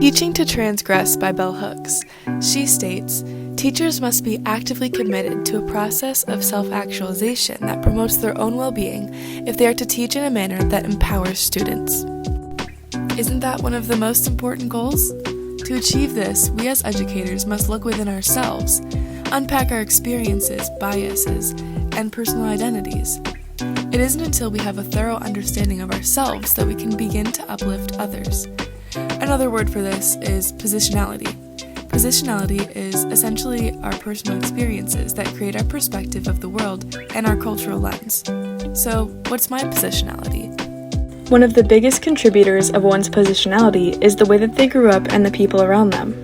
Teaching to Transgress by Bell Hooks. She states, teachers must be actively committed to a process of self-actualization that promotes their own well-being if they are to teach in a manner that empowers students. Isn't that one of the most important goals? To achieve this, we as educators must look within ourselves, unpack our experiences, biases, and personal identities. It isn't until we have a thorough understanding of ourselves that we can begin to uplift others. Another word for this is positionality. Positionality is essentially our personal experiences that create our perspective of the world and our cultural lens. So, what's my positionality? One of the biggest contributors of one's positionality is the way that they grew up and the people around them.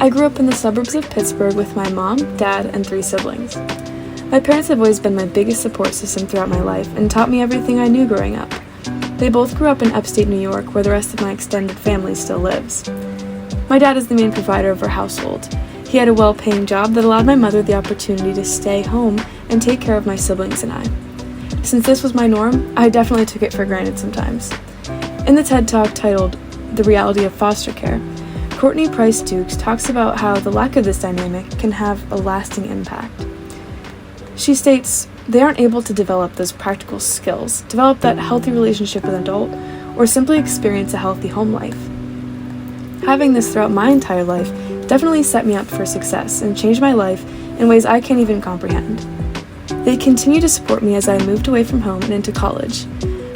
I grew up in the suburbs of Pittsburgh with my mom, dad, and 3 siblings. My parents have always been my biggest support system throughout my life and taught me everything I knew growing up. They both grew up in upstate New York, where the rest of my extended family still lives. My dad is the main provider of our household. He had a well-paying job that allowed my mother the opportunity to stay home and take care of my siblings and I. Since this was my norm, I definitely took it for granted sometimes. In the TED Talk titled The Reality of Foster Care, Courtney Price Dukes talks about how the lack of this dynamic can have a lasting impact. She states, they aren't able to develop those practical skills, develop that healthy relationship with an adult, or simply experience a healthy home life. Having this throughout my entire life definitely set me up for success and changed my life in ways I can't even comprehend. They continue to support me as I moved away from home and into college.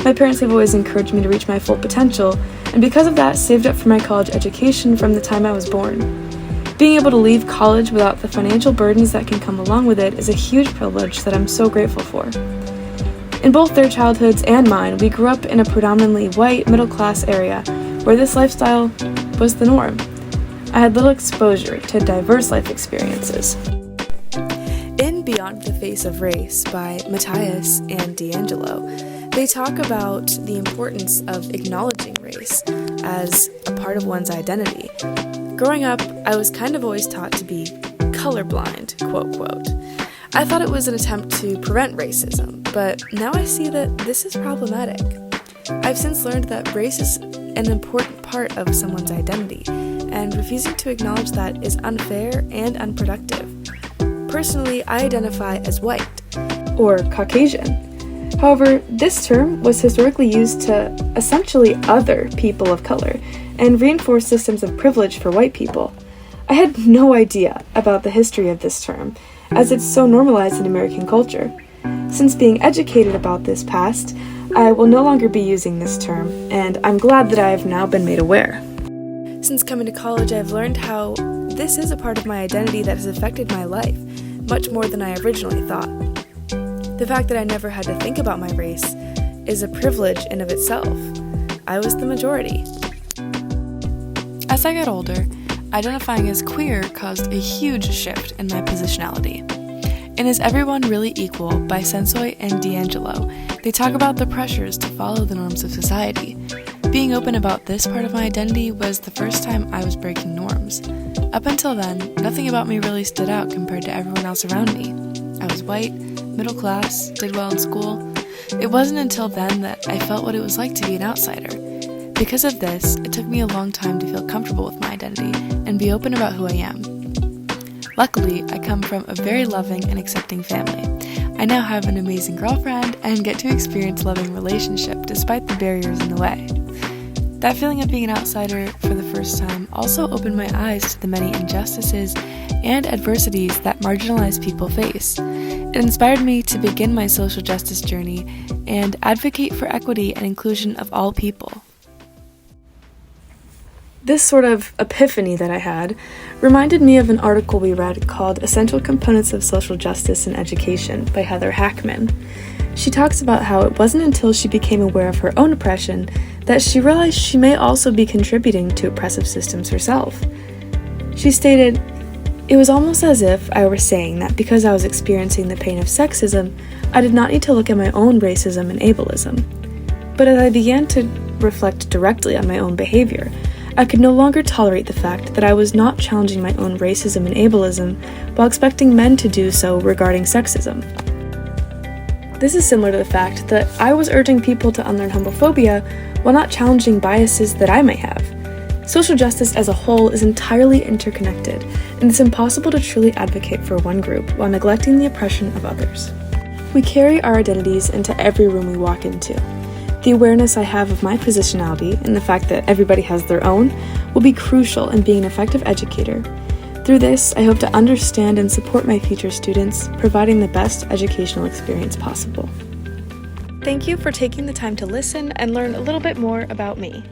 My parents have always encouraged me to reach my full potential, and because of that, saved up for my college education from the time I was born. Being able to leave college without the financial burdens that can come along with it is a huge privilege that I'm so grateful for. In both their childhoods and mine, we grew up in a predominantly white, middle-class area where this lifestyle was the norm. I had little exposure to diverse life experiences. In Beyond the Face of Race by Matthias and D'Angelo, they talk about the importance of acknowledging race as a part of one's identity. Growing up, I was kind of always taught to be colorblind, quote, quote. I thought it was an attempt to prevent racism, but now I see that this is problematic. I've since learned that race is an important part of someone's identity, and refusing to acknowledge that is unfair and unproductive. Personally, I identify as white, or Caucasian. However, this term was historically used to essentially other people of color and reinforce systems of privilege for white people. I had no idea about the history of this term, as it's so normalized in American culture. Since being educated about this past, I will no longer be using this term, and I'm glad that I have now been made aware. Since coming to college, I've learned how this is a part of my identity that has affected my life, much more than I originally thought. The fact that I never had to think about my race is a privilege in of itself. I was the majority. As I got older, identifying as queer caused a huge shift in my positionality. In Is Everyone Really Equal by Sensoy and D'Angelo, they talk about the pressures to follow the norms of society. Being open about this part of my identity was the first time I was breaking norms. Up until then, nothing about me really stood out compared to everyone else around me. I was white, middle class, did well in school. It wasn't until then that I felt what it was like to be an outsider. Because of this, it took me a long time to feel comfortable with my identity and be open about who I am. Luckily, I come from a very loving and accepting family. I now have an amazing girlfriend and get to experience a loving relationship despite the barriers in the way. That feeling of being an outsider for the first time also opened my eyes to the many injustices and adversities that marginalized people face. It inspired me to begin my social justice journey and advocate for equity and inclusion of all people. This sort of epiphany that I had reminded me of an article we read called Essential Components of Social Justice in Education by Heather Hackman. She talks about how it wasn't until she became aware of her own oppression that she realized she may also be contributing to oppressive systems herself. She stated, "It was almost as if I were saying that because I was experiencing the pain of sexism, I did not need to look at my own racism and ableism. But as I began to reflect directly on my own behavior, I could no longer tolerate the fact that I was not challenging my own racism and ableism while expecting men to do so regarding sexism." This is similar to the fact that I was urging people to unlearn homophobia while not challenging biases that I may have. Social justice as a whole is entirely interconnected, and it's impossible to truly advocate for one group while neglecting the oppression of others. We carry our identities into every room we walk into. The awareness I have of my positionality and the fact that everybody has their own will be crucial in being an effective educator. Through this, I hope to understand and support my future students, providing the best educational experience possible. Thank you for taking the time to listen and learn a little bit more about me.